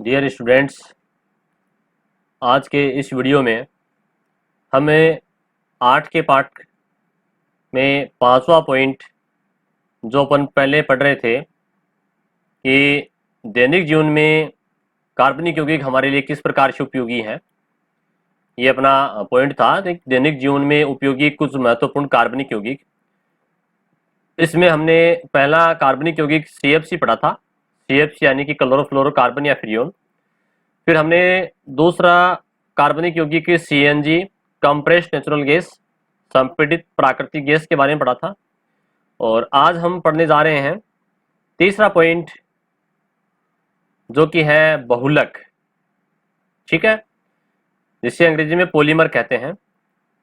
Dear students, आज के इस वीडियो में हमें 8 के पार्ट में 5वां पॉइंट जो अपन पहले पढ़ रहे थे कि दैनिक जीवन में कार्बनिक यौगिक हमारे लिए किस प्रकार से उपयोगी हैं। ये अपना पॉइंट था कि दैनिक जीवन में उपयोगी कुछ महत्वपूर्ण कार्बनिक यौगिक। इसमें हमने पहला कार्बनिक यौगिक CFC पढ़ा था। CFC यानी कि क्लोरोफ्लोरोकार्बन या फ्रियोन। फिर हमने दूसरा कार्बनिक यौगिक CNG कंप्रेस्ड नेचुरल गैस, संपीड़ित प्राकृतिक गैस के बारे में पढ़ा था। और आज हम पढ़ने जा रहे हैं तीसरा पॉइंट जो कि है बहुलक। ठीक है, जिसे अंग्रेजी में पॉलीमर कहते हैं।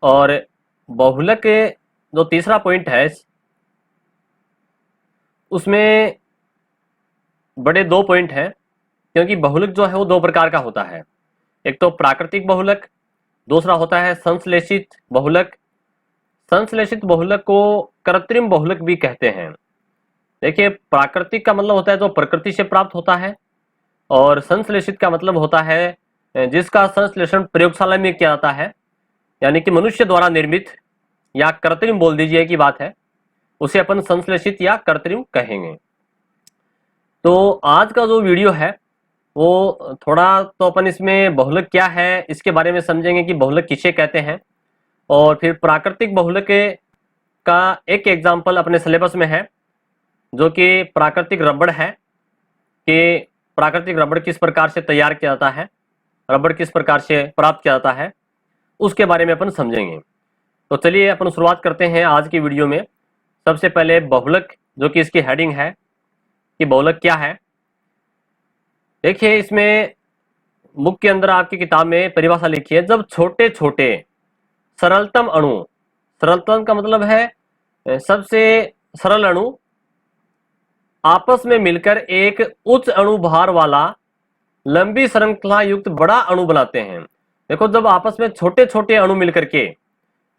और बहुलक के जो तीसरा पॉइंट है उसमें बड़े 2 पॉइंट हैं, क्योंकि बहुलक जो है वो 2 प्रकार का होता है। एक तो प्राकृतिक बहुलक, दूसरा होता है संश्लेषित बहुलक। संश्लेषित बहुलक को कृत्रिम बहुलक भी कहते हैं। देखिए, प्राकृतिक का मतलब होता है जो प्रकृति से प्राप्त होता है, और संश्लेषित का मतलब होता है जिसका संश्लेषण प्रयोगशाला में किया जाता है, यानी कि मनुष्य द्वारा निर्मित या कृत्रिम बोल दीजिए की बात है, उसे अपन संश्लेषित या कृत्रिम कहेंगे। तो आज का जो वीडियो है वो थोड़ा तो अपन इसमें बहुलक क्या है इसके बारे में समझेंगे कि बहुलक किसे कहते हैं। और फिर प्राकृतिक बहुलक का एक एग्जाम्पल अपने सिलेबस में है जो कि प्राकृतिक रबड़ है, कि प्राकृतिक रबड़ किस प्रकार से तैयार किया जाता है, रबड़ किस प्रकार से प्राप्त किया जाता है, उसके बारे में अपन समझेंगे। तो चलिए अपन शुरुआत करते हैं आज की वीडियो में। सबसे पहले बहुलक, जो कि इसकी हेडिंग है कि बहुलक क्या है। देखिए, इसमें बुक के अंदर आपकी किताब में परिभाषा लिखी है, जब छोटे छोटे सरलतम अणु, सरलतम का मतलब है सबसे सरल अणु, आपस में मिलकर एक उच्च अणु भार वाला लंबी श्रृंखला युक्त बड़ा अणु बनाते हैं। देखो, जब आपस में छोटे छोटे अणु मिलकर के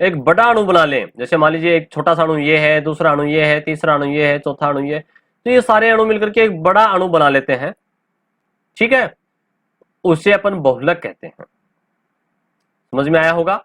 एक बड़ा अणु बना लें, जैसे मान लीजिए एक छोटा सा अणु ये है, दूसरा अणु ये है, तीसरा अणु ये है, चौथा अणु ये, तो ये सारे अणु मिलकर के एक बड़ा अणु बना लेते हैं। ठीक है, उसे अपन बहुलक कहते हैं। समझ में आया होगा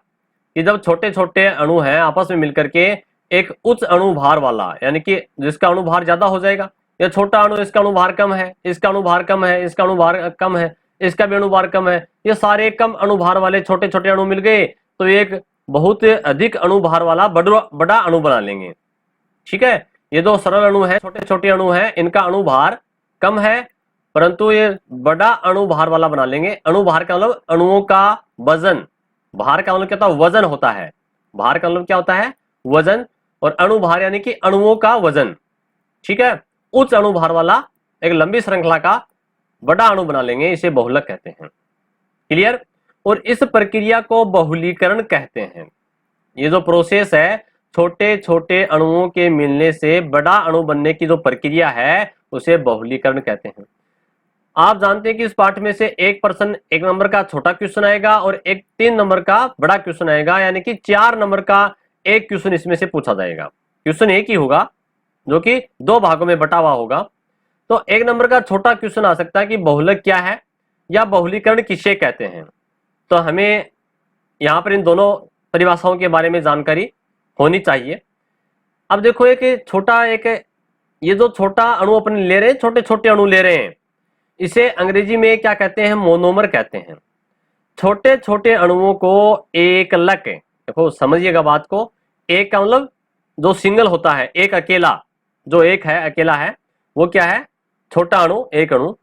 कि जब छोटे छोटे अणु हैं आपस में मिलकर के एक उच्च अणु भार वाला, यानी कि जिसका अणु भार ज्यादा हो जाएगा, या छोटा अणु इसका अणु भार कम है, इसका अणु भार कम है, इसका अणु भार कम है, इसका भी अणु भार कम है, ये सारे कम अणु भार वाले छोटे छोटे अणु मिल गए तो एक बहुत अधिक अणु भार वाला बड़ा अणु बना लेंगे। ठीक है, ये जो सरल अणु है, छोटे छोटे अणु है, इनका अणु भार कम है, परंतु ये बड़ा अणु भार वाला बना लेंगे। अणु भार का मतलब अणुओं का वजन, भार का मतलब क्या होता है, वजन होता है। भार का मतलब क्या होता है, वजन, और अणु भार यानी कि अणुओं का वजन। ठीक है, उच्च अणु भार वाला एक लंबी श्रृंखला का बड़ा अणु बना लेंगे, इसे बहुलक कहते हैं। क्लियर। और इस प्रक्रिया को बहुलीकरण कहते हैं। ये जो प्रोसेस है, छोटे छोटे अणुओं के मिलने से बड़ा अणु बनने की जो प्रक्रिया है उसे बहुलीकरण कहते हैं। आप जानते हैं कि इस पाठ में से एक पर्सन 1 नंबर का छोटा क्वेश्चन आएगा और एक 3 नंबर का बड़ा क्वेश्चन आएगा, यानी कि 4 नंबर का एक क्वेश्चन इसमें से पूछा जाएगा। क्वेश्चन एक ही होगा जो कि 2 भागों में बटा हुआ होगा। तो 1 नंबर का छोटा क्वेश्चन आ सकता है कि बहुलक क्या है या बहुलीकरण किसे कहते हैं। तो हमें यहाँ पर इन दोनों परिभाषाओं के बारे में जानकारी होनी चाहिए। अब देखो, ये जो छोटा अणु अपन ले रहे हैं, छोटे छोटे अणु ले रहे हैं, इसे अंग्रेजी में क्या कहते हैं, मोनोमर कहते हैं। छोटे छोटे अणुओं को एकलक, देखो समझिएगा बात को, एक का मतलब जो सिंगल होता है, एक अकेला, जो एक है अकेला है वो क्या है, छोटा अणु, एक अणु।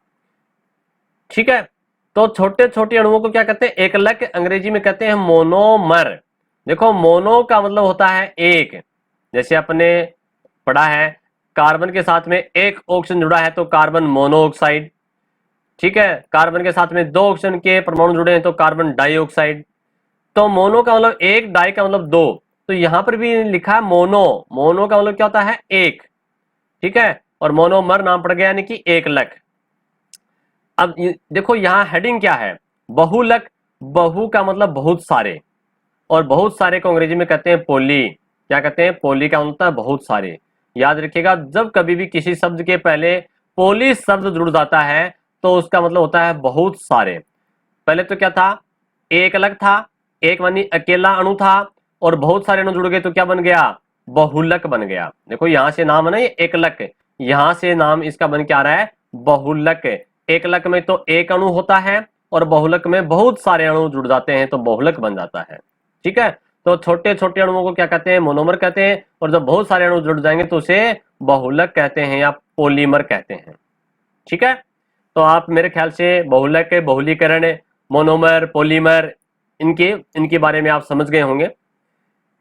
ठीक है, तो छोटे छोटे अणुओं को क्या कहते हैं, एकलक, अंग्रेजी में कहते हैं मोनोमर। देखो, मोनो का मतलब होता है एक, जैसे अपने पढ़ा है कार्बन के साथ में एक ऑक्सीजन जुड़ा है तो कार्बन मोनोऑक्साइड। ठीक है, कार्बन के साथ में 2 ऑक्सीजन के परमाणु जुड़े हैं तो कार्बन डाइऑक्साइड। तो मोनो का मतलब एक, डाई का मतलब 2, तो यहां पर भी लिखा है मोनो। मोनो का मतलब क्या होता है, एक। ठीक है, और मोनोमर नाम पड़ गया, यानी कि एकलक। अब देखो यहाँ हेडिंग क्या है, बहुलक। बहु का मतलब बहुत सारे, और बहुत सारे को अंग्रेजी में कहते हैं पोली। क्या कहते हैं, पोली का मतलब बहुत सारे। याद रखिएगा, जब कभी भी किसी शब्द के पहले पोली शब्द जुड़ जाता है तो उसका मतलब होता है बहुत सारे। पहले तो क्या था, एक अलग था, एक मानी अकेला अणु था, और बहुत सारे अणु जुड़ गए तो क्या बन गया, बहुलक बन गया। देखो यहां से नाम है ना ये एकलक, यहां से नाम इसका बन के आ रहा है बहुलक। एकलक में तो एक अणु होता है और बहुलक में बहुत सारे अणु जुड़ जाते हैं तो बहुलक बन जाता है। ठीक है, तो छोटे छोटे अणुओं को क्या कहते हैं, मोनोमर कहते हैं, और जब बहुत सारे अणु जुड़ जाएंगे तो उसे बहुलक कहते हैं या पॉलीमर कहते हैं। ठीक है, तो आप मेरे ख्याल से बहुलक, बहुलीकरण, मोनोमर, पॉलीमर, इनके इनके बारे में आप समझ गए होंगे।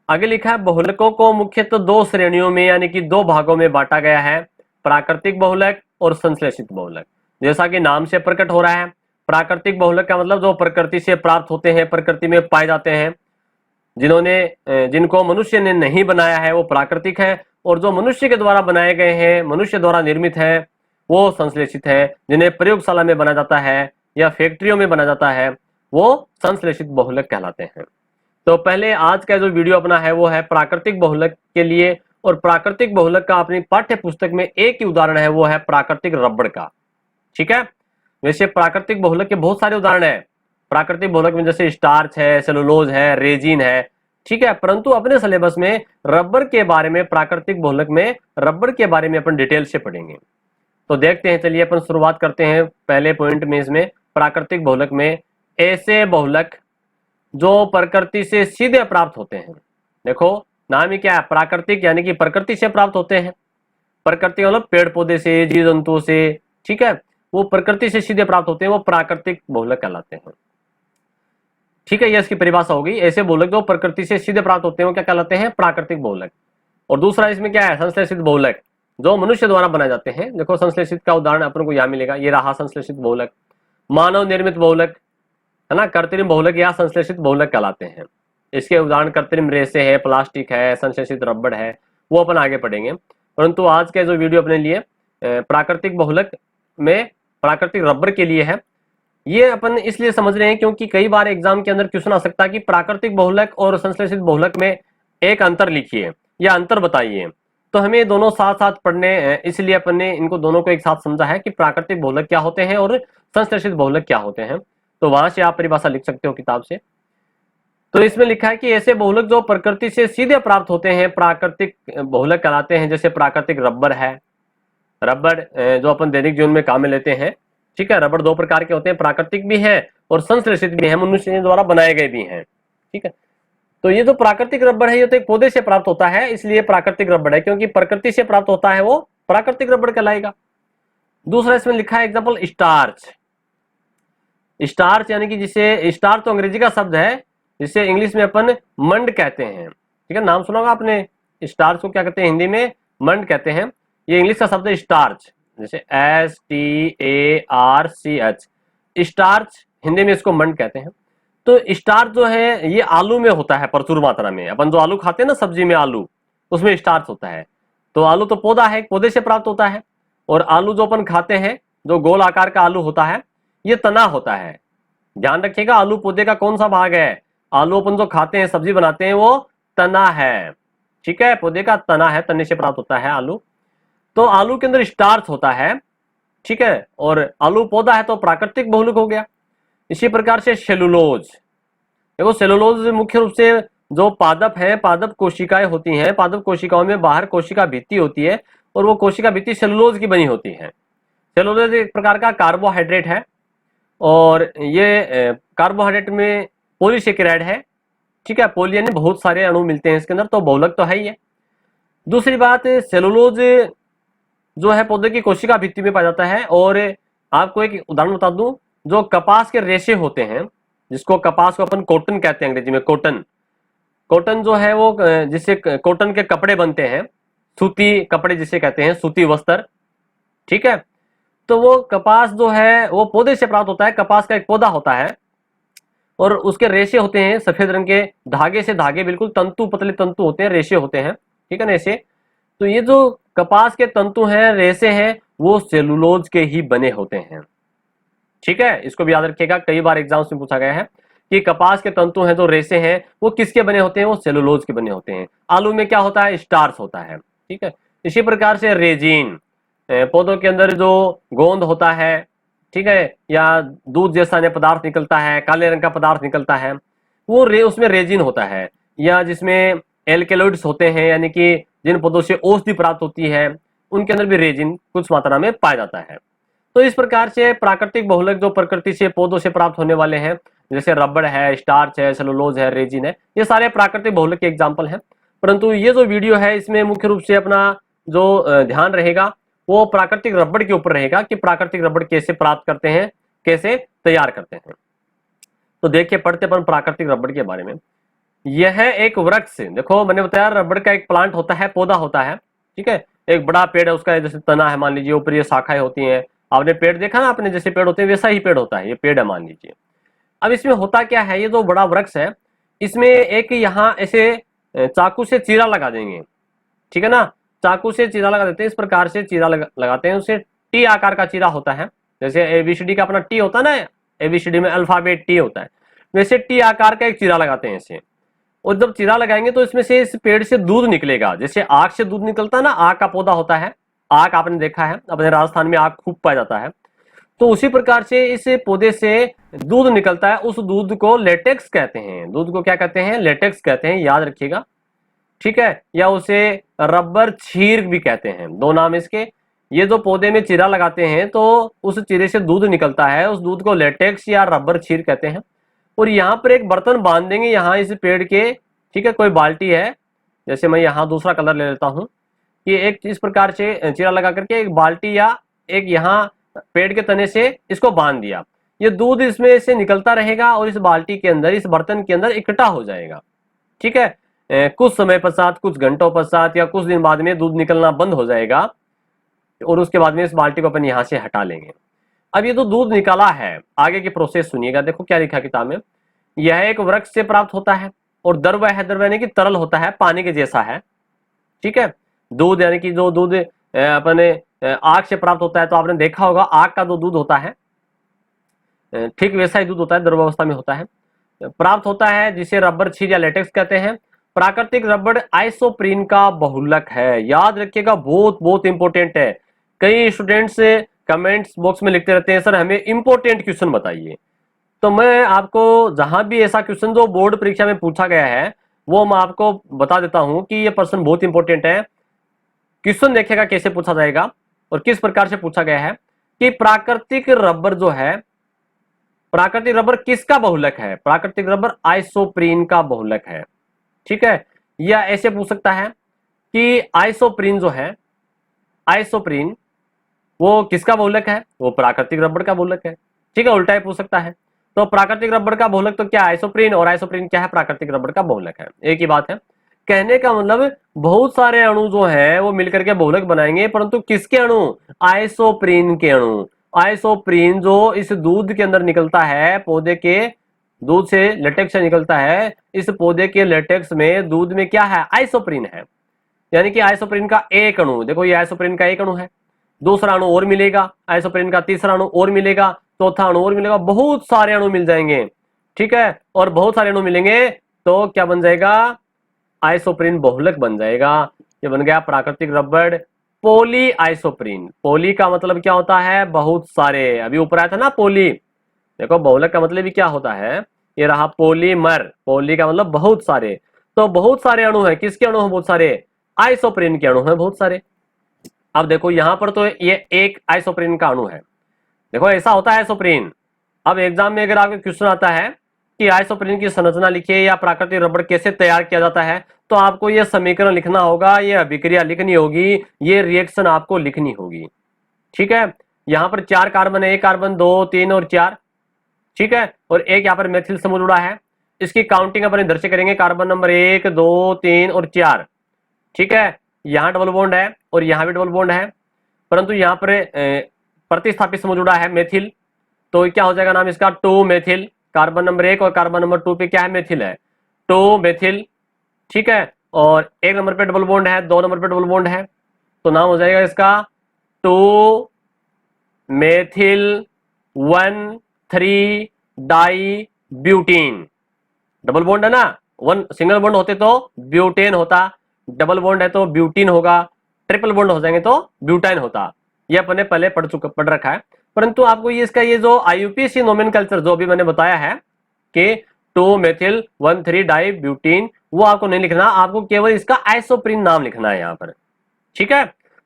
आगे लिखा है बहुलकों को मुख्यतः दो श्रेणियों में यानी कि दो भागों में बांटा गया है, प्राकृतिक बहुलक और संश्लेषित बहुलक। जैसा कि नाम से प्रकट हो रहा है, प्राकृतिक बहुलक का मतलब जो प्रकृति से प्राप्त होते हैं, प्रकृति में पाए जाते हैं, जिनको मनुष्य ने नहीं बनाया है वो प्राकृतिक है, और जो मनुष्य के द्वारा बनाए गए हैं, मनुष्य द्वारा निर्मित है, वो संश्लेषित है। जिन्हें प्रयोगशाला में बनाया जाता है या फैक्ट्रियों में बनाया जाता है वो संश्लेषित बहुलक कहलाते हैं। तो पहले आज का जो वीडियो अपना है वो है प्राकृतिक बहुलक के लिए, और प्राकृतिक बहुलक का अपनी पाठ्य पुस्तक में एक ही उदाहरण है, वो है प्राकृतिक रबड़ का। ठीक है, वैसे प्राकृतिक बहुलक के बहुत सारे उदाहरण है प्राकृतिक बहुलक में, जैसे स्टार्च है, सेलुलोज है, रेजिन है। ठीक है, परंतु अपने सिलेबस में रबर के बारे में, प्राकृतिक बहुलक में रबर के बारे में अपन डिटेल से पढ़ेंगे। तो देखते हैं, चलिए अपन शुरुआत करते हैं पहले पॉइंट में। इसमें प्राकृतिक बहुलक में ऐसे बहुलक जो प्रकृति से सीधे प्राप्त होते हैं। देखो नाम ही क्या है, प्राकृतिक, यानी कि प्रकृति से प्राप्त होते हैं। प्रकृति मतलब पेड़ पौधे से, जीव जंतुओं से। ठीक है, वो प्रकृति से सीधे प्राप्त होते हैं, वो प्राकृतिक बहुलक कहलाते हैं। ठीक है, ये इसकी परिभाषा होगी। ऐसे बहुलक जो प्रकृति से सीधे प्राप्त होते हैं वो क्या कहलाते हैं, प्राकृतिक बहुलक। और दूसरा इसमें क्या है, संश्लेषित बहुलक, जो मनुष्य द्वारा बनाए जाते हैं। देखो संश्लेषित का उदाहरण अपन को यहाँ मिलेगा, ये रहा संश्लेषित बहुलक। मानव निर्मित बहुलक है ना, कृत्रिम बहुलक या संश्लेषित बहुलक कहलाते हैं। इसके उदाहरण कृत्रिम रेसे है, प्लास्टिक है, संश्लेषित रबड़ है, वो अपन आगे पढ़ेंगे। परंतु आज के जो वीडियो अपने लिए प्राकृतिक बहुलक में प्राकृतिक रबड़ के लिए है। ये अपन इसलिए समझ रहे हैं क्योंकि कई बार एग्जाम के अंदर क्वेश्चन आ सकता है कि प्राकृतिक बहुलक और संश्लेषित बहुलक में एक अंतर लिखिए या अंतर बताइए। तो हमें दोनों साथ साथ पढ़ने, इसलिए अपन ने इनको दोनों को एक साथ समझा है कि प्राकृतिक बहुलक क्या होते हैं और संश्लेषित बहुलक क्या होते हैं। तो वहां से आप परिभाषा लिख सकते हो किताब से। तो इसमें लिखा है कि ऐसे बहुलक जो प्रकृति से सीधे प्राप्त होते हैं प्राकृतिक बहुलक कहलाते हैं। जैसे प्राकृतिक रबर है, रबर जो अपन दैनिक जीवन में काम में लेते हैं। ठीक है, रबर दो प्रकार के होते हैं, प्राकृतिक भी है और संश्लेषित भी है, मनुष्य द्वारा बनाए गए भी हैं। ठीक है, तो ये जो प्राकृतिक रबर है ये तो एक पौधे से प्राप्त होता है, इसलिए प्राकृतिक रबर है, क्योंकि प्रकृति से प्राप्त होता है वो प्राकृतिक रबर कहलाएगा। दूसरा इसमें लिखा है एग्जाम्पल स्टार्च। स्टार्च यानी कि जिसे, स्टार्च तो अंग्रेजी का शब्द है जिसे इंग्लिश में अपन मंड कहते हैं। ठीक है, नाम सुना होगा आपने, स्टार्च को क्या कहते हैं हिंदी में, मंड कहते हैं। ये इंग्लिश का शब्द है स्टार्च, जैसे STARCH, स्टार्च, हिंदी में इसको मंड कहते हैं। तो स्टार्च जो है ये आलू में होता है प्रचुर मात्रा में। अपन जो आलू खाते हैं ना सब्जी में, आलू, उसमें स्टार्च होता है। तो आलू तो पौधा है, पौधे से प्राप्त होता है। और आलू जो अपन खाते हैं, जो गोल आकार का आलू होता है, ये तना होता है। ध्यान रखिएगा, आलू पौधे का कौन सा भाग है, आलू अपन जो खाते हैं, सब्जी बनाते हैं, वो तना है। ठीक है, पौधे का तना है, तने से प्राप्त होता है आलू। तो आलू के अंदर स्टार्च होता है। ठीक है, और आलू पौधा है तो प्राकृतिक बहुलक हो गया। इसी प्रकार से सेलुलोज, देखो सेलुलोज मुख्य रूप से जो पादप है, पादप कोशिकाएं होती हैं, पादप कोशिकाओं में बाहर कोशिका भित्ति होती है और वो कोशिका भित्ति सेलुलोज की बनी होती है। सेलुलोज एक प्रकार का कार्बोहाइड्रेट है और ये कार्बोहाइड्रेट में पॉलीसेकेराइड है। ठीक है, पॉली यानी बहुत सारे अणु मिलते हैं इसके अंदर, तो बहुलक तो है ही है। दूसरी बात, सेलुलोज जो है पौधे की कोशिका भित्ति में पाया जाता है। और आपको एक उदाहरण बता दूं, जो कपास के रेशे होते हैं, जिसको कपास को अपन कॉटन कहते हैं अंग्रेजी में, कॉटन, कॉटन जो है वो जिससे कॉटन के कपड़े बनते हैं, सूती कपड़े जिसे कहते हैं, सूती वस्त्र। ठीक है, तो वो कपास जो है वो पौधे से प्राप्त होता है। कपास का एक पौधा होता है और उसके रेशे होते हैं सफेद रंग के, धागे से धागे, बिल्कुल तंतु, पतले तंतु होते हैं, रेशे होते हैं। ठीक है ना, ऐसे। तो ये जो कपास के तंतु हैं, रेशे हैं, वो सेलुलोज के ही बने होते हैं। ठीक है, इसको भी याद रखिएगा, कई बार एग्जाम्स में पूछा गया है कि कपास के तंतु हैं, जो रेशे हैं, वो किसके बने होते हैं, वो सेलुलोज के बने होते हैं। आलू में क्या होता है, स्टार्च होता है। ठीक है, इसी प्रकार से रेजिन, पौधों के अंदर जो गोंद होता है, ठीक है, या दूध जैसा अन्य पदार्थ निकलता है, काले रंग का पदार्थ निकलता है, वो उसमें रेजिन होता है। या जिसमें एल्केलॉइड्स होते हैं, यानी कि जिन पौधों से औषधि प्राप्त होती है, उनके अंदर भी रेजिन कुछ मात्रा में पाया जाता है। तो इस प्रकार से प्राकृतिक बहुलक जो प्रकृति से पौधों से प्राप्त होने वाले हैं, जैसे रबड़ है, स्टार्च है, सेलुलोज है, रेजिन है, ये सारे प्राकृतिक बहुलक के एग्जाम्पल हैं। परंतु ये जो वीडियो है इसमें मुख्य रूप से अपना जो ध्यान रहेगा वो प्राकृतिक रबड़ के ऊपर रहेगा कि प्राकृतिक रबड़ कैसे प्राप्त करते हैं, कैसे तैयार करते हैं। तो देखिए, पढ़ते अपन प्राकृतिक रबड़ के बारे में। यह एक वृक्ष, देखो मैंने बताया रबड़ का एक प्लांट होता है, पौधा होता है, ठीक है, एक बड़ा पेड़ है, उसका जैसे तना है मान लीजिए, ऊपर ये शाखाएं होती हैं। आपने पेड़ देखा ना, आपने जैसे पेड़ होते हैं वैसा ही पेड़ होता है, ये पेड़ है मान लीजिए। अब इसमें होता क्या है, ये जो बड़ा वृक्ष है इसमें एक यहाँ ऐसे चाकू से चीरा लगा देंगे, ठीक है ना, चाकू से चीरा लगा देते हैं, इस प्रकार से चीरा लगाते हैं, उसे टी आकार का चीरा होता है, जैसे एबीसीडी का अपना टी होता है ना, एबीसीडी में अल्फाबेट टी होता है, वैसे टी आकार का एक चीरा लगाते हैं इसे। और जब चीरा लगाएंगे तो इसमें से, इस पेड़ से दूध निकलेगा, जैसे आग से दूध निकलता है ना, आग का पौधा होता है, आग आपने देखा है, अपने राजस्थान में आग खूब पाया जाता है। तो उसी प्रकार से इस पौधे से दूध निकलता है, उस दूध को लेटेक्स कहते हैं। दूध को क्या कहते हैं, लेटेक्स कहते हैं, याद रखिएगा, ठीक है। या उसे रबर छीर भी कहते हैं, दो नाम इसके। ये जो पौधे में चीरा लगाते हैं तो उस चीरे से दूध निकलता है, उस दूध को लेटेक्स या रबर छीर कहते हैं। और यहाँ पर एक बर्तन बांध देंगे यहाँ इस पेड़ के, ठीक है, कोई बाल्टी है, जैसे मैं यहाँ दूसरा कलर ले लेता हूँ, कि एक इस प्रकार से चीरा लगा करके एक बाल्टी या एक यहाँ पेड़ के तने से इसको बांध दिया, ये दूध इसमें से निकलता रहेगा और इस बाल्टी के अंदर, इस बर्तन के अंदर इकट्ठा हो जाएगा, ठीक है। कुछ समय पश्चात, कुछ घंटों पश्चात या कुछ दिन बाद में दूध निकलना बंद हो जाएगा और उसके बाद में इस बाल्टी को अपन यहाँ से हटा लेंगे। अब ये तो दूध निकाला है, आगे की प्रोसेस सुनिएगा, देखो क्या लिखा किताब में। यह एक वृक्ष से प्राप्त होता है और द्रव है, द्रव यानी कि तरल होता है, पानी के जैसा है, ठीक है। दूध यानी कि जो दूध अपने आग से प्राप्त होता है, तो आपने देखा होगा आग का जो दूध होता है ठीक वैसा ही दूध होता है, द्रव अवस्था में होता है, प्राप्त होता है, जिसे रबर छीर या लेटेक्स कहते हैं। प्राकृतिक रबड़ आइसोप्रीन का बहुलक है, याद रखिएगा, बहुत बहुत इंपॉर्टेंट है। कई स्टूडेंट्स कमेंट्स बॉक्स में लिखते रहते हैं सर हमें इंपॉर्टेंट क्वेश्चन बताइए, तो मैं आपको जहां भी ऐसा क्वेश्चन जो बोर्ड परीक्षा में पूछा गया है वो मैं आपको बता देता हूं कि ये प्रश्न बहुत इंपॉर्टेंट है। क्वेश्चन देखेगा कैसे पूछा जाएगा और किस प्रकार से पूछा गया है कि प्राकृतिक रबर जो है, प्राकृतिक रबर किसका बहुलक है, प्राकृतिक रबर आइसोप्रीन का बहुलक है, ठीक है। या ऐसे पूछ सकता है कि आइसोप्रीन जो है, आइसोप्रीन वो किसका बहुलक है, वो प्राकृतिक रबड़ का बहुलक है, ठीक है, उल्टा ही पूछ सकता है। तो प्राकृतिक रबड़ का बहुलक तो क्या है, आइसोप्रीन, और आइसोप्रीन क्या है, प्राकृतिक रबड़ का बहुलक है, एक ही बात है। कहने का मतलब बहुत सारे अणु जो है वो मिलकर के बहुलक बनाएंगे, परंतु किसके अणु, आइसोप्रीन के अणु। आइसोप्रीन जो इस दूध के अंदर निकलता है, पौधे के दूध से लेटेक्स से निकलता है, इस पौधे के लेटेक्स में, दूध में क्या है, आइसोप्रीन है, यानी कि आइसोप्रीन का एक अणु, देखो ये आइसोप्रीन का एक अणु है, दूसरा अणु और मिलेगा, आइसोप्रीन का तीसरा अणु और मिलेगा, चौथा अणु और मिलेगा, बहुत सारे अणु मिल जाएंगे, ठीक है। और बहुत सारे अणु मिलेंगे तो क्या बन जाएगा, आइसोप्रीन बहुलक बन जाएगा। ये बन गया प्राकृतिक रबड़ पोली आइसोप्रीन। पोली का मतलब क्या होता है, बहुत सारे, अभी ऊपर आया था ना पोली, देखो बहुलक का मतलब भी क्या होता है, ये रहा पॉलीमर, पोली का मतलब बहुत सारे, तो बहुत सारे अणु है, किसके अणु है बहुत सारे, आइसोप्रीन के अणु है बहुत सारे। अब देखो यहां पर तो ये एक आइसोप्रीन का अणु है, देखो ऐसा होता है आइसोप्रीन। अब एग्जाम में अगर आपके क्वेश्चन आता है कि आइसोप्रीन की संरचना लिखिए या प्राकृतिक रबड़ कैसे तैयार किया जाता है, तो आपको यह समीकरण लिखना होगा, यह अभिक्रिया लिखनी होगी, ये रिएक्शन आपको लिखनी होगी, ठीक है। यहां पर 4 कार्बन है, 1 कार्बन 2 3 और 4, ठीक है, और एक यहाँ पर मेथिल समूह जुड़ा है, इसकी काउंटिंग अपन इधर से करेंगे, कार्बन नंबर 1 2 3 और 4, ठीक है। यहाँ डबल बॉन्ड है और यहाँ भी डबल बॉन्ड है, परंतु यहाँ पर प्रतिस्थापित समूह जुड़ा है मेथिल, तो क्या हो जाएगा नाम इसका 2 मेथिल, कार्बन नंबर 1 और कार्बन नंबर 2 पे क्या है, मेथिल है, 2 मेथिल, ठीक है। और 1 नंबर पे डबल बॉन्ड है, 2 नंबर पे डबल बॉन्ड है, तो नाम हो जाएगा इसका 2 methyl 1,3 di butene. Double bond है ना, वन सिंगल बॉन्ड होते तो ब्यूटेन होता, डबल बॉन्ड है तो ब्यूटीन होगा, ट्रिपल बॉन्ड हो जाएंगे तो ब्यूटाइन होता, ये अपने पहले पढ़ रखा है। परंतु आपको ये इसका ये जो आईयूपीएसी नोमेनकल्चर जो अभी मैंने बताया है कि 2 मेथिल 1,3 डाई ब्यूटीन, वो आपको नहीं लिखना, आपको केवल इसका आइसोप्रीन नाम लिखना है यहां पर। ठीक है,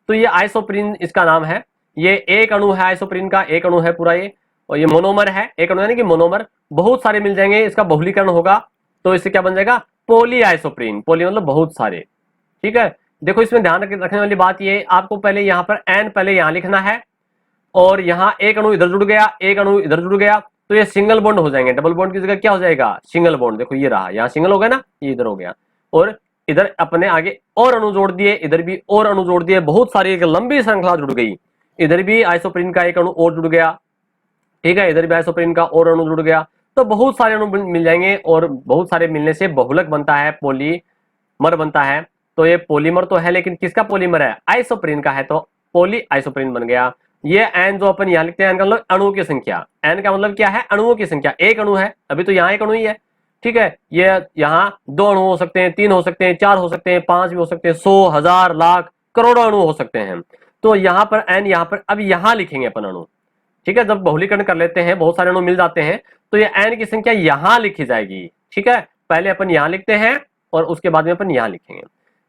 तो ये आइसोप्रीन इसका नाम है, ये एक अणु है आइसोप्रीन का, एक अणु है पूरा ये, और ये मोनोमर है, एक अणु यानी कि मोनोमर, बहुत सारे मिल जाएंगे, इसका बहुलीकरण होगा तो इससे क्या बन जाएगा, पोली आइसोप्रीन, पोली मतलब बहुत सारे। ठीक है, देखो इसमें ध्यान रखने वाली बात ये, आपको पहले यहां पर एन पहले यहां लिखना है, और यहां एक अणु इधर जुड़ गया, एक अणु इधर जुड़ गया, तो ये सिंगल बॉन्ड हो जाएंगे, डबल बॉन्ड की जगह क्या हो जाएगा, सिंगल बॉन्ड। देखो ये रहा, यहां सिंगल हो गया ना, ये इधर हो गया, और इधर अपने आगे और अणु जोड़ दिए, इधर भी और अणु जोड़ दिए, बहुत सारी एक लंबी श्रृंखला जुड़ गई, इधर भी आइसोप्रीन का एक अणु और जुड़ गया। ठीक है, इधर भी आइसोप्रीन का और अणु जुड़ गया, तो बहुत सारे अणु मिल जाएंगे, और बहुत सारे मिलने से बहुलक बनता है, पॉलीमर बनता है। तो ये पॉलीमर तो है, लेकिन किसका पॉलीमर है, आइसोप्रीन का है, तो पॉली आइसोप्रीन बन गया। ये एन जो अपन यहाँ लिखते हैं, एन का मतलब अणुओं की संख्या, एन का मतलब क्या है, अणुओं की संख्या, एक अणु है, अभी तो यहाँ एक अणु ही है। ठीक है, ये यहाँ 2 अणु हो सकते हैं, 3 हो सकते हैं, 4 हो सकते हैं, 5 भी हो सकते हैं, 100, 1000, लाख, करोड़ों अणु हो सकते हैं। तो यहाँ पर एन, यहाँ पर अब यहाँ लिखेंगे अपन अणु। ठीक है, जब बहुलीकरण कर लेते हैं, बहुत सारे अणु मिल जाते हैं, तो ये एन की संख्या यहां लिखी जाएगी। ठीक है, पहले अपन यहां लिखते हैं और उसके बाद में अपन यहां लिखेंगे।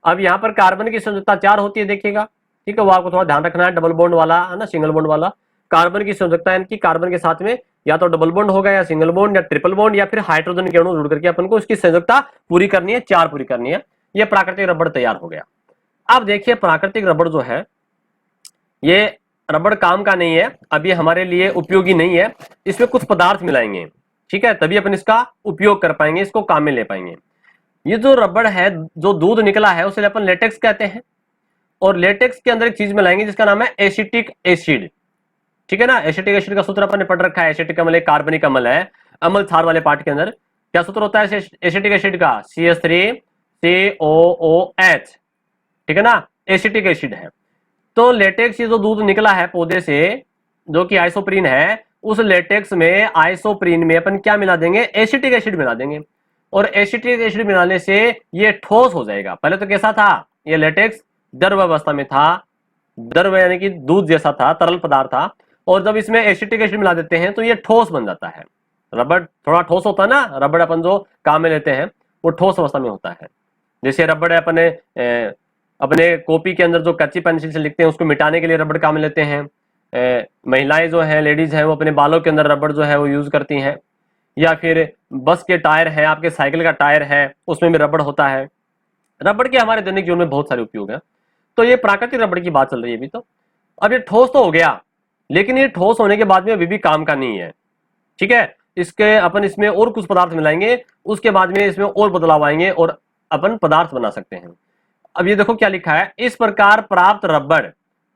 अब यहाँ पर कार्बन की संयोजकता 4 होती है, देखिएगा। ठीक है, वो आपको थोड़ा ध्यान रखना है, डबल बॉन्ड वाला है ना, सिंगल बॉन्ड वाला। कार्बन की संयोजकता यानी कि कार्बन के साथ में या तो डबल बॉन्ड होगा, या सिंगल बॉन्ड, या ट्रिपल बॉन्ड, या फिर हाइड्रोजन के अणु जुड़ करके अपन को उसकी संयोजकता पूरी करनी है, 4 पूरी करनी है। ये प्राकृतिक रबड़ तैयार हो गया। अब देखिए प्राकृतिक रबड़ जो है, ये रबड़ काम का नहीं है, अभी हमारे लिए उपयोगी नहीं है, इसमें कुछ पदार्थ मिलाएंगे। ठीक है, तभी अपन इसका उपयोग कर पाएंगे, इसको काम में ले पाएंगे। ये जो रबड़ है, जो दूध निकला है, उसे अपन लेटेक्स कहते हैं, और लेटेक्स के अंदर एक चीज मिलाएंगे जिसका नाम है एसिटिक एसिड। ठीक है ना, एसिटिक एसिड का सूत्र अपन ने पढ़ रखा है, एसिटिक अम्ल एक कार्बनिक अम्ल है, अम्ल क्षार वाले पार्ट के अंदर क्या सूत्र होता है एसिटिक एसिड का, CH3COOH। ठीक है ना, एसिटिक एसिड है। तो लेटेक्स ये जो दूध निकला है पौधे से, जो कि आइसोप्रीन है, उस लेटेक्स में, आइसोप्रीन में अपन क्या मिला देंगे, एसिटिक एसिड मिला देंगे, और एसिटिक एसिड मिलाने से ये ठोस हो जाएगा। पहले तो कैसा था, ये लेटेक्स द्रव अवस्था में था, द्रव यानी कि दूध जैसा था, तरल पदार्थ था, और जब इसमें एसिटिक एसिड मिला देते हैं तो ये ठोस बन जाता है। रबड़ थोड़ा ठोस होता है ना, रबड़ अपन जो काम में लेते हैं वो ठोस अवस्था में होता है। जैसे रबड़ अपने अपने कॉपी के अंदर जो कच्ची पेंसिल से लिखते हैं उसको मिटाने के लिए रबड़ काम में लेते हैं। महिलाएं जो हैं, लेडीज हैं, वो अपने बालों के अंदर रबड़ जो है वो यूज करती हैं, या फिर बस के टायर हैं, आपके साइकिल का टायर है, उसमें भी रबड़ होता है। रबड़ के हमारे दैनिक जीवन में बहुत सारे उपयोग हैं। तो ये प्राकृतिक रबड़ की बात चल रही है अभी तो। अब ये ठोस तो हो गया, लेकिन ये ठोस होने के बाद में अभी भी काम का नहीं है। ठीक है, इसके अपन इसमें और कुछ पदार्थ मिलाएंगे, उसके बाद में इसमें और बदलाव आएंगे और अपन पदार्थ बना सकते हैं। अब ये देखो क्या लिखा है, इस प्रकार प्राप्त रबड़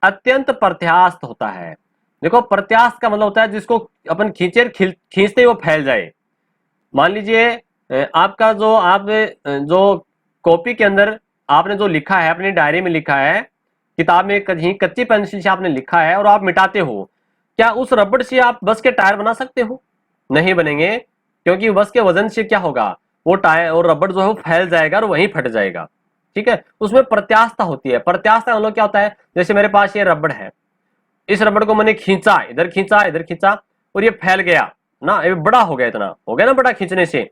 अत्यंत प्रत्यास्थ होता है। देखो प्रत्यास्थ का मतलब होता है जिसको अपन खींचते ही वो फैल जाए। मान लीजिए आपका जो आप जो कॉपी के अंदर आपने जो लिखा है, अपनी डायरी में लिखा है, किताब में कहीं कच्ची पेंसिल से आपने लिखा है और आप मिटाते हो, क्या उस रबड़ से आप बस के टायर बना सकते हो? नहीं बनेंगे, क्योंकि बस के वजन से क्या होगा, वो टायर और रबड़ जो है वो फैल जाएगा और वहीं फट जाएगा। ठीक है, उसमें प्रत्यास्थता होती है। प्रत्यास्थता मतलब क्या होता है, जैसे मेरे पास ये रबड़ है, इस रबड़ को मैंने खींचा, इधर खींचा, इधर खींचा, और ये फैल गया ना, ये बड़ा हो गया, इतना हो गया ना बड़ा खींचने से,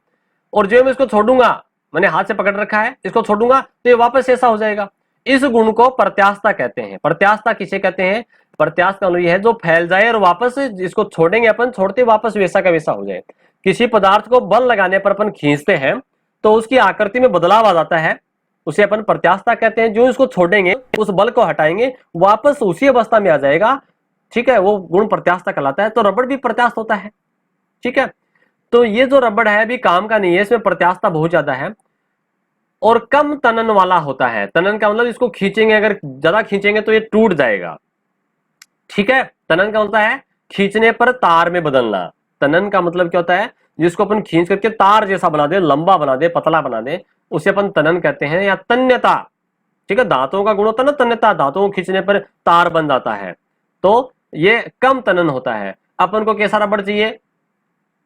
और जो मैं इसको छोड़ूंगा, मैंने हाथ से पकड़ रखा है, इसको छोड़ूंगा तो ये वापस ऐसा हो जाएगा। इस गुण को प्रत्यास्थता कहते हैं। प्रत्यास्थता किसे कहते हैं, प्रत्यास्थ का मतलब यह है जो फैल जाए और वापस इसको छोड़ेंगे अपन, छोड़ते वापस वैसा का वैसा हो जाए। किसी पदार्थ को बल लगाने पर अपन खींचते हैं तो उसकी आकृति में बदलाव आ जाता है, उसे अपन प्रत्यास्थता कहते हैं। जो इसको छोड़ेंगे, उस बल को हटाएंगे, वापस उसी अवस्था में आ जाएगा। ठीक है, वो गुण प्रत्यास्थता कहलाता है। तो रबड़ भी प्रत्यास्थ होता है। ठीक है, तो ये जो रबड़ है अभी काम का नहीं है, इसमें प्रत्यास्थता बहुत ज्यादा है और कम तनन वाला होता है। तनन का मतलब इसको खींचेंगे, अगर ज्यादा खींचेंगे तो ये टूट जाएगा। ठीक है, तनन का होता है खींचने पर तार में बदलना। तनन का मतलब क्या होता है, जिसको अपन खींच करके तार जैसा बना दे, लंबा बना दे, पतला बना दे, उसे अपन तनन कहते हैं, या तन्यता। ठीक है, दांतों का गुण होता है ना तन्यता, दांतों को खींचने पर तार बन जाता है, तो ये कम तनन होता है। अपन को कैसा रबड़ चाहिए,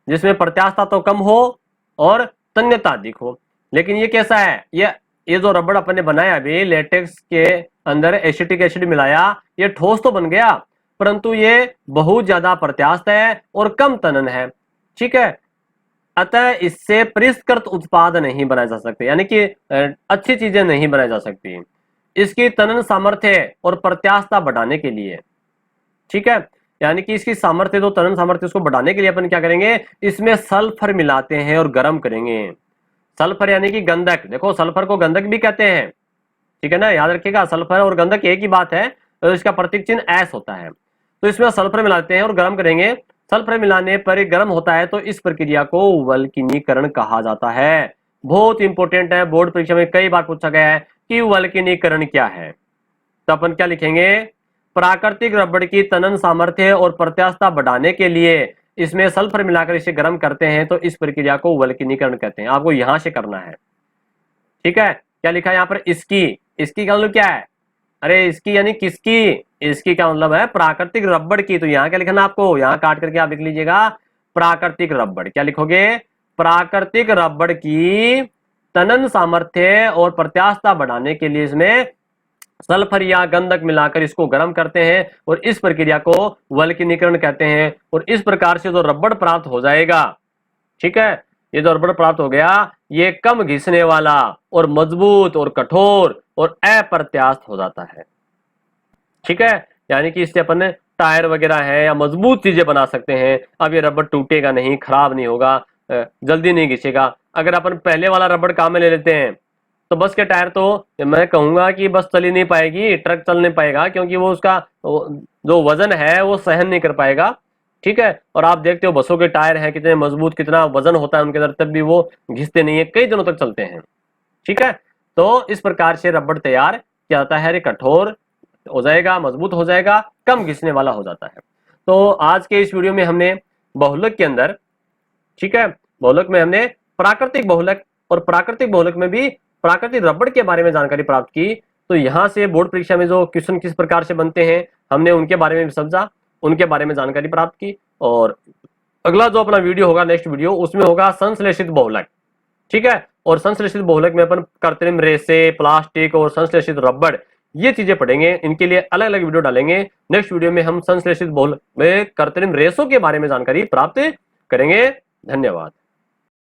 जिसमें प्रत्यास्थता तो कम हो और तन्यता अधिक हो। लेकिन ये कैसा है, ये जो रबड़ अपन ने बनाया अभी, लेटेक्स के अंदर एसिटिक एसिड मिलाया, ये ठोस तो बन गया, परंतु ये बहुत ज्यादा प्रत्यास्थ है और कम तनन है। ठीक है, अतः इससे परिष्कृत उत्पाद नहीं बनाए जा सकते, यानी कि अच्छी चीजें नहीं बनाई जा सकती इसकी तनन सामर्थ्य और प्रत्यास्थता बढ़ाने के लिए। ठीक है, यानी कि इसकी सामर्थ्य, तो तनन सामर्थ्य, उसको बढ़ाने के लिए अपन क्या करेंगे, इसमें सल्फर मिलाते हैं और गर्म करेंगे। सल्फर यानी कि गंधक, देखो सल्फर को गंधक भी कहते हैं। ठीक है ना, याद रखिएगा, सल्फर और गंधक एक ही बात है, तो इसका प्रतीक चिन्ह एस होता है। तो इसमें सल्फर मिलाते हैं और गर्म करेंगे। सल्फर मिलाने पर गर्म होता है, तो इस प्रक्रिया को वल्कनीकरण कहा जाता है। बहुत इंपॉर्टेंट है, बोर्ड परीक्षा में कई बार पूछा गया है कि वल्कनीकरण क्या है। तो अपन क्या लिखेंगे, प्राकृतिक रबड़ की तनन सामर्थ्य और प्रत्यास्थता बढ़ाने के लिए इसमें सल्फर मिलाकर इसे गर्म करते हैं, तो इस प्रक्रिया को वल्कनीकरण कहते हैं। आपको यहां से करना है। ठीक है, क्या लिखा है यहाँ पर, इसकी का मतलब क्या है, अरे इसकी यानी किसकी, इसकी क्या मतलब है, प्राकृतिक रबड़ की। तो यहाँ क्या लिखना आपको, यहाँ काट करके आप लिख लीजिएगा प्राकृतिक रबड़। क्या लिखोगे, प्राकृतिक रबड़ की तनन सामर्थ्य और प्रत्यास्थता बढ़ाने के लिए इसमें सल्फर या गंधक मिलाकर इसको गर्म करते हैं और इस प्रक्रिया को वल्कनीकरण कहते हैं। और इस प्रकार से जो रबड़ प्राप्त हो जाएगा, ठीक है, ये जो रबड़ प्राप्त हो गया, ये कम घिसने वाला और मजबूत और कठोर और अप्रत्यास्थ हो जाता है। ठीक है, यानी कि इससे अपन टायर वगैरह है या मजबूत चीजें बना सकते हैं। अब ये रबड़ टूटेगा नहीं, खराब नहीं होगा, जल्दी नहीं घिसेगा। अगर अपन पहले वाला रबड़ काम में ले लेते हैं तो बस के टायर तो मैं कहूंगा कि बस चल ही नहीं पाएगी, ट्रक चल नहीं पाएगा, क्योंकि वो उसका जो वजन है वो सहन नहीं कर पाएगा। ठीक है, और आप देखते हो बसों के टायर हैं कितने मजबूत, कितना वजन होता है उनके अंदर, तब भी वो घिसते नहीं है, कई दिनों तक चलते हैं। ठीक है, तो इस प्रकार से रबड़ तैयार किया जाता है, कठोर हो जाएगा, मजबूत हो जाएगा, कम घिसने वाला हो जाता है। तो आज के इस वीडियो में हमने बहुलक के अंदर, ठीक है, बहुलक में हमने प्राकृतिक बहुलक और प्राकृतिक बहुलक में भी प्राकृतिक रबड़ के बारे में जानकारी प्राप्त की। तो यहां से बोर्ड परीक्षा में जो क्वेश्चन किस प्रकार से बनते हैं हमने उनके बारे में भी समझा, उनके बारे में जानकारी प्राप्त की। और अगला जो अपना वीडियो होगा, नेक्स्ट वीडियो, उसमें होगा संश्लेषित बहुलक। ठीक है, और संश्लेषित बहुलक में अपन कृत्रिम रेसे, प्लास्टिक और संश्लेषित रबड़, ये चीजें पढ़ेंगे। इनके लिए अलग अलग वीडियो डालेंगे। नेक्स्ट वीडियो में हम संश्लेषित बहुलक में कृत्रिम रेसों के बारे में जानकारी प्राप्त करेंगे। धन्यवाद।